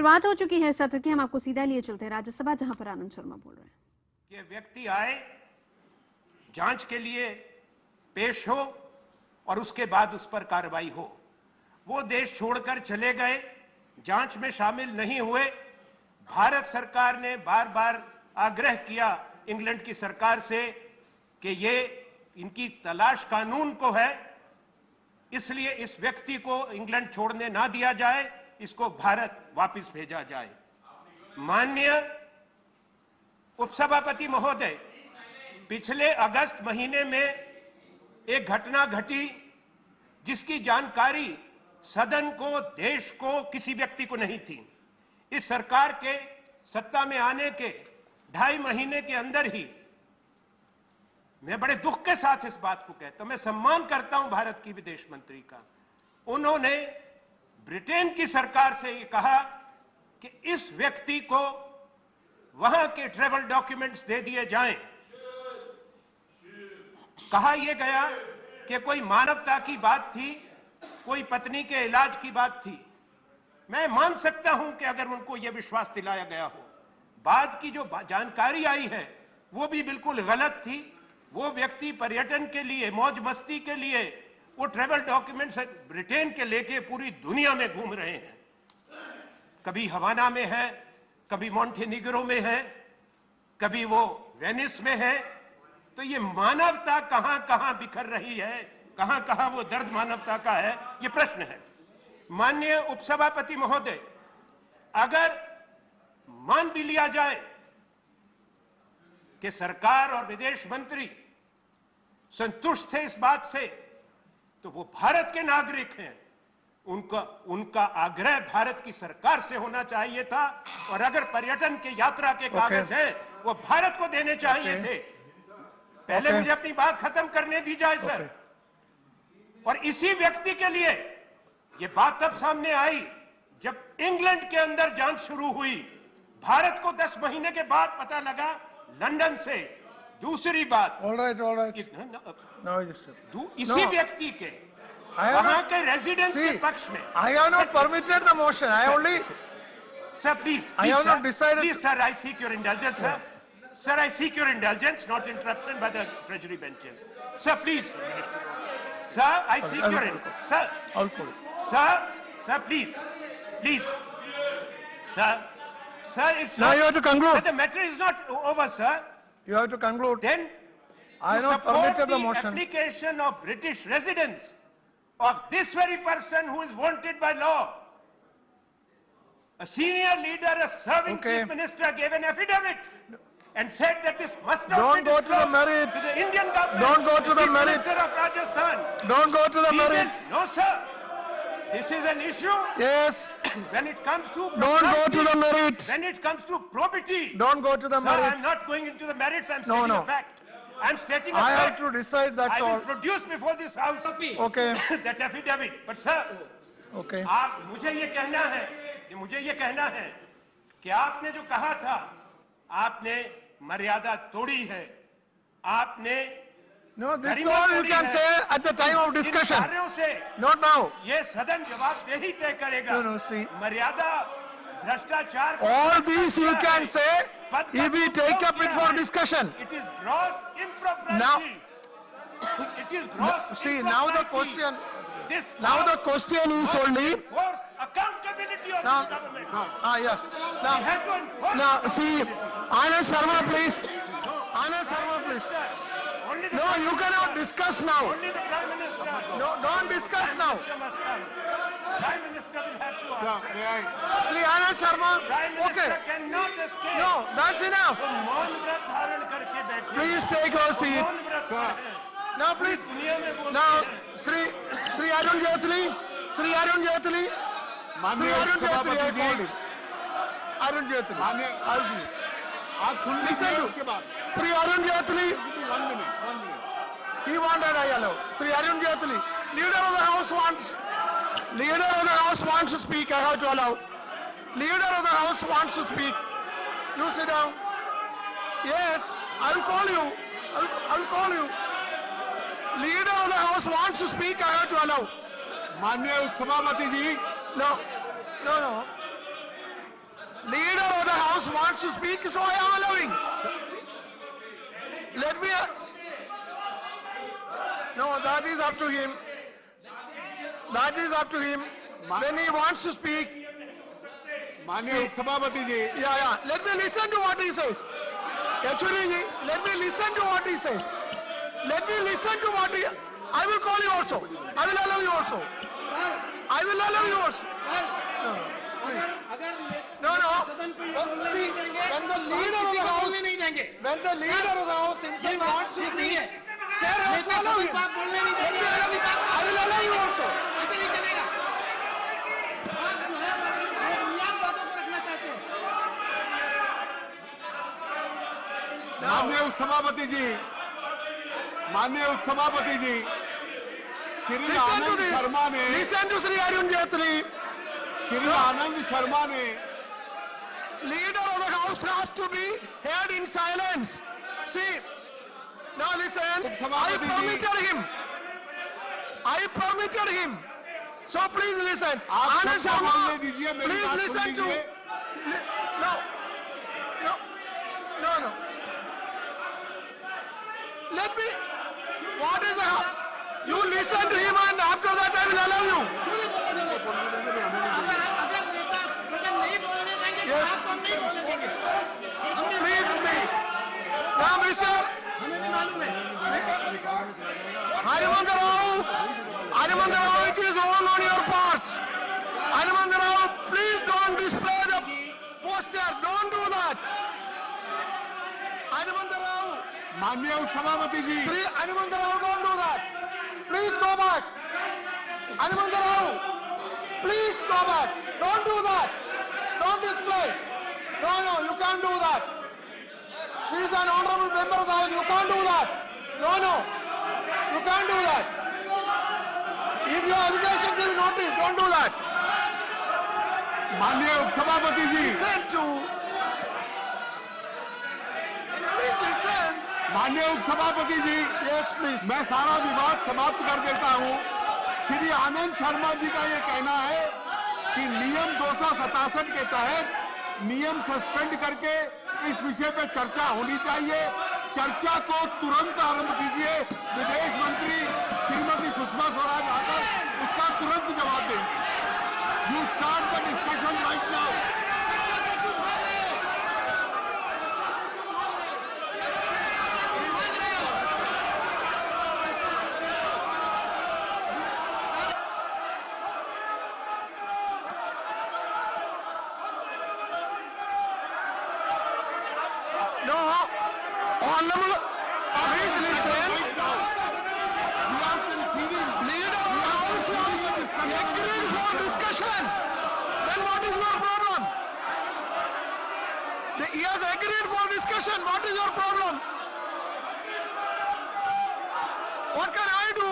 शुरुआत हो चुकी है सत्र की, हम आपको सीधा लिए चलते हैं राज्यसभा, जहां पर आनंद शर्मा बोल रहे हैं कि व्यक्ति आए, जांच के लिए पेश हो और उसके बाद उस पर कार्रवाई हो। वो देश छोड़कर चले गए, जांच में शामिल नहीं हुए। भारत सरकार ने बार बार आग्रह किया इंग्लैंड की सरकार से कि ये इनकी तलाश कानून को है, इसलिए इस व्यक्ति को इंग्लैंड छोड़ने ना दिया जाए, इसको भारत वापस भेजा जाए। माननीय उपसभापति महोदय, पिछले अगस्त महीने में एक घटना घटी जिसकी जानकारी सदन को, देश को, किसी व्यक्ति को नहीं थी। इस सरकार के सत्ता में आने के 2.5 महीने के अंदर ही, मैं बड़े दुख के साथ इस बात को कहता हूं, मैं सम्मान करता हूं भारत की विदेश मंत्री का, उन्होंने ब्रिटेन की सरकार से ये कहा कि इस व्यक्ति को वहां के ट्रैवल डॉक्यूमेंट्स दे दिए जाएं। कहा यह गया कि कोई मानवता की बात थी, कोई पत्नी के इलाज की बात थी। मैं मान सकता हूं कि अगर उनको यह विश्वास दिलाया गया हो। बाद की जो जानकारी आई है वो भी बिल्कुल गलत थी। वो व्यक्ति पर्यटन के लिए, मौज मस्ती के लिए वो ट्रैवल डॉक्यूमेंट्स ब्रिटेन के लेके पूरी दुनिया में घूम रहे हैं। कभी हवाना में है, कभी मॉन्टेनिग्रो में है, कभी वो वेनिस में है। तो ये मानवता कहां कहां बिखर रही है, कहां कहां वो दर्द मानवता का है, ये प्रश्न है। माननीय उपसभापति महोदय, अगर मान भी लिया जाए कि सरकार और विदेश मंत्री संतुष्ट थे इस बात से, तो वो भारत के नागरिक हैं, उनका आग्रह भारत की सरकार से होना चाहिए था। और अगर पर्यटन के यात्रा के कागज हैं, वो भारत को देने चाहिए थे। पहले मुझे अपनी बात खत्म करने दी जाए सर। और इसी व्यक्ति के लिए ये बात तब सामने आई जब इंग्लैंड के अंदर जांच शुरू हुई। भारत को 10 महीने के बाद पता लगा लंदन से। दूसरी बात, इसी व्यक्ति के वहां के रेजिडेंस के पक्ष में I have not permitted the motion. I only sir, please, I have not decided. Please, sir, I seek your indulgence, sir. Sir, I seek your indulgence, not interruption by the treasury benches. Sir, please. Sir, I seek your indulgence. Sir. Sir, please. Sir, it's now not. you have to conclude. But the matter is not over, sir. You have to conclude. Then, I have to not support permitted the the motion. application of British residents of this very person who is wanted by law, a senior leader, a serving chief minister, gave an affidavit and said that this must not Don't be go to the disclosed merit. to the Indian government. Don't go to the Chief merit. Minister of Rajasthan. Don't go to the merit. No, sir. This is an issue. Yes. When it comes to Don't go to the merit. when it comes to probity. Don't go to the Sir, merit. I'm not going into the merits. I'm stating a fact. I'm stating a I have fact. to decide, that's I will all. produce before this house Okay. that affidavit. But sir, Okay. मुझे ये कहना है कि आपने जो कहा था, आपने मर्यादा तोड़ी है। आपने No, this is all you can say at the time of discussion. Not now. ये सदन जवाबदेही तय करेगा। No, see. मर्यादा, भ्रष्टाचार, All these you can say if we take up it for discussion. It is gross impropriety. Now, it is gross see, now the question, This now the house question is must only, enforce accountability of now, the government. yes. We have to enforce Now, see, accountability. Anand Sharma, please. Anand Sharma, please. Only the No, Prime you cannot Minister- discuss now. Only the Prime Minister. No, don't discuss Prime now. Minister must come. Prime Minister will have to answer. Sri Anand Sharma, Prime Minister okay. cannot escape. No, that's enough. वो मौन व्रत धारण करके बैठे हैं। Please take your वो seat. मौन व्रत पर हैं। Now, please. दुनिया में बोलते Now, हैं। Sri Arun Jaitley, Sri Arun Jaitley, Sri Arun Jaitley, I called him. Arun Jaitley. आप सुन लीजिए उसके बाद Sri Arun Jaitley, 1 minute. he wanted I allow. Sri Arun Jaitley, leader of the house wants to speak. I have to allow. Leader of the house wants to speak. You sit down. Yes, I'll call you. I'll call you. Leader of the house wants to speak. I have to allow. माननीय उपसभापति जी, No. House wants to speak, so I am allowing. Let me. No, that is up to him. That is up to him. When he wants to speak. माननीय उपसभापति जी, Yeah. Let me listen to what he says. Yechury ji, let me listen to what he says. Let me listen to what he. I will call you also. I will allow you also. I will allow you also. No. See, when the leader of the house, himself wants to speak, chair has to allow him. I will allow you also. माननीय उपसभापति जी, श्री आनंद शर्मा ने, Listen to Sri Arun Jaitley. Shri Anand Sharma ने Leader of the house has to be heard in silence. See, now listen. I permitted him. So please listen. आप Anand सबको Sharma, बोलने दीजिए, मेरी please बात सुन listen to. लीजिए। No. Let me. What is the? You listen to him, and after that I will allow you. Yes. Please. Now, Mr. Harimantra Rao, it is all on your part. Harimantra Rao, please don't display the poster. Don't do that. Harimantra Rao, माननीय उपसभापति जी, Sri Harimantra Rao, don't do that. Please go back. Harimantra Rao, please go back. Don't do that. Don't display. No, you can't do that. She is an honorable member of the house. You can't do that. No, you can't do that. If your allegation give notice, don't do that. माननीय उपसभापति जी, Listen to. Please listen. माननीय उपसभापति जी, Yes, please. मैं सारा विवाद समाप्त कर देता हूं। श्री आनंद शर्मा जी का यह कहना है कि नियम 267 के तहत नियम सस्पेंड करके इस विषय पे चर्चा होनी चाहिए। चर्चा को तुरंत आरंभ कीजिए। विदेश मंत्री श्रीमती सुषमा स्वराज आकर उसका तुरंत जवाब दें। You start the discussion right now. No, honorable. Please listen. You are conceding. Leader of the house was agreed for discussion. Then what is your problem? He has agreed for discussion. What is your problem? What can I do?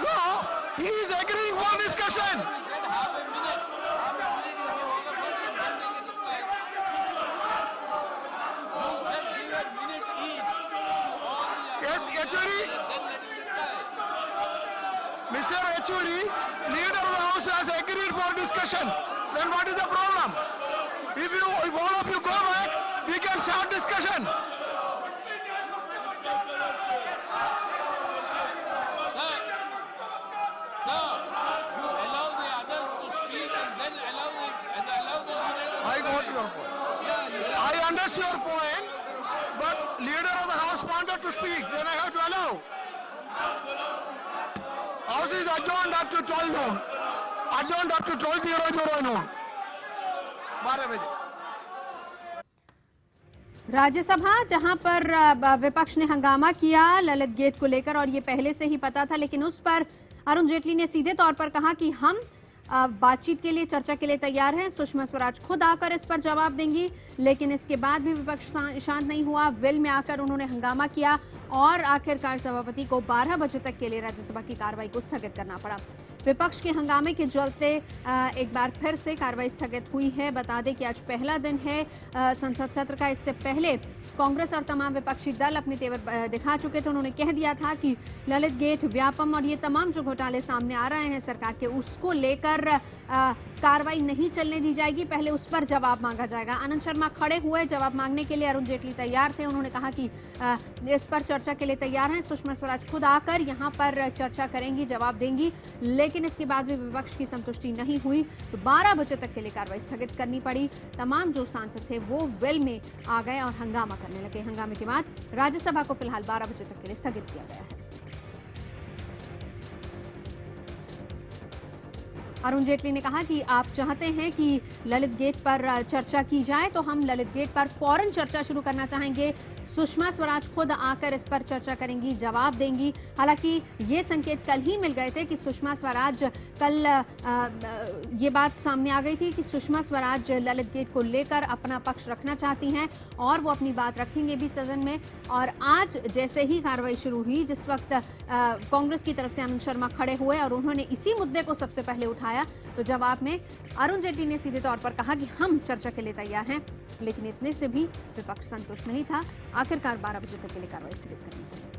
No, he is agreeing for discussion. Yes, Yechury. Mr. Yechury, leader of the house has agreed for discussion. Then what is the problem? If all of you go back, we can start discussion. Sir, you allow the others to speak and then allow the leader. I got your point. I understand your point, but leader of the house wanted to speak. Then I have to allow. House is adjourned up to 12 noon. Adjourned up to 12:00 noon. 12 बजे. राज्यसभा जहां पर विपक्ष ने हंगामा किया Lalit gate को लेकर और ये पहले से ही पता था, लेकिन उस पर अरुण जेटली ने सीधे तौर पर कहा कि हम बातचीत के लिए, चर्चा के लिए तैयार हैं। सुषमा स्वराज खुद आकर इस पर जवाब देंगी, लेकिन इसके बाद भी विपक्ष शांत नहीं हुआ। वेल में आकर उन्होंने हंगामा किया और आखिरकार सभापति को 12 बजे तक के लिए राज्यसभा की कार्रवाई को स्थगित करना पड़ा। विपक्ष के हंगामे के चलते एक बार फिर से कार्रवाई स्थगित हुई है। बता दें कि आज पहला दिन है संसद सत्र का। इससे पहले कांग्रेस और तमाम विपक्षी दल अपने तेवर दिखा चुके थे। उन्होंने कह दिया था कि ललित गेट, व्यापम और ये तमाम जो घोटाले सामने आ रहे हैं सरकार के, उसको लेकर कार्रवाई नहीं चलने दी जाएगी, पहले उस पर जवाब मांगा जाएगा। आनंद शर्मा खड़े हुए जवाब मांगने के लिए, अरुण जेटली तैयार थे। उन्होंने कहा कि इस पर चर्चा के लिए तैयार हैं। सुषमा स्वराज खुद आकर यहाँ पर चर्चा करेंगी, जवाब देंगी, लेकिन इसके बाद भी विपक्ष की संतुष्टि नहीं हुई तो 12 बजे तक के लिए कार्रवाई स्थगित करनी पड़ी। तमाम जो सांसद थे वो वेल में आ गए और हंगामा करने लगे। हंगामे के बाद राज्यसभा को फिलहाल 12 बजे तक के लिए स्थगित किया गया है। अरुण जेटली ने कहा कि आप चाहते हैं कि ललित गेट पर चर्चा की जाए तो हम ललित गेट पर फौरन चर्चा शुरू करना चाहेंगे। सुषमा स्वराज खुद आकर इस पर चर्चा करेंगी, जवाब देंगी। हालांकि ये संकेत कल ही मिल गए थे कि सुषमा स्वराज कल ये बात सामने आ गई थी कि सुषमा स्वराज ललित गेट को लेकर अपना पक्ष रखना चाहती हैं और वो अपनी बात रखेंगे भी सदन में। और आज जैसे ही कार्रवाई शुरू हुई, जिस वक्त कांग्रेस की तरफ से आनंद शर्मा खड़े हुए और उन्होंने इसी मुद्दे को सबसे पहले उठाया, तो जवाब में अरुण जेटली ने सीधे तौर पर कहा कि हम चर्चा के लिए तैयार हैं। लेकिन इतने से भी विपक्ष संतुष्ट नहीं था। आखिरकार 12 बजे तक के लिए कार्रवाई स्थगित करनी पड़ी।